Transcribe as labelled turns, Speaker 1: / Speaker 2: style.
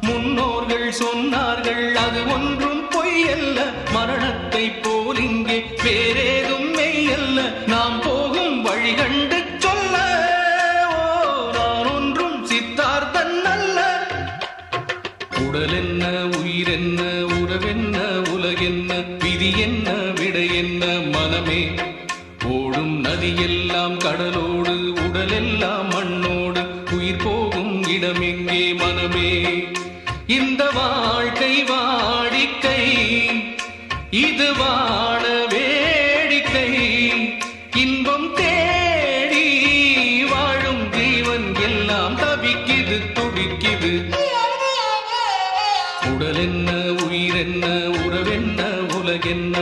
Speaker 1: முன்னோர்கள் சொன்னார்கள் அது ஒன்றும் பொய்யல்ல, மரணத்தை போல் இங்கே வேறேதும் மெய்யல்ல. நாம் போகும் வழி கண்டு சொல்ல நான் ஒன்றும் சித்தார்த்தன் அல்ல. உடல் என்ன, உயிர் என்ன, உறவென்ன, உலகென்ன, விதி என்ன, விடை என்ன மனமே. ஓடும் நதியெல்லாம் கடலோடு, உடலெல்லாம் மண்ணோடு, உயிர் போகும் இடமெங்கே மனமே. இந்த வாழ்க்கை வாடிக்கை, இது வாழ வேடிக்கை. இன்பம் தேடி வாழும் ஜீவன் எல்லாம் தவிக்குது, துடிக்குது. உடல் என்ன, உயிர் என்ன, உறவென்ன, உலகென்ன,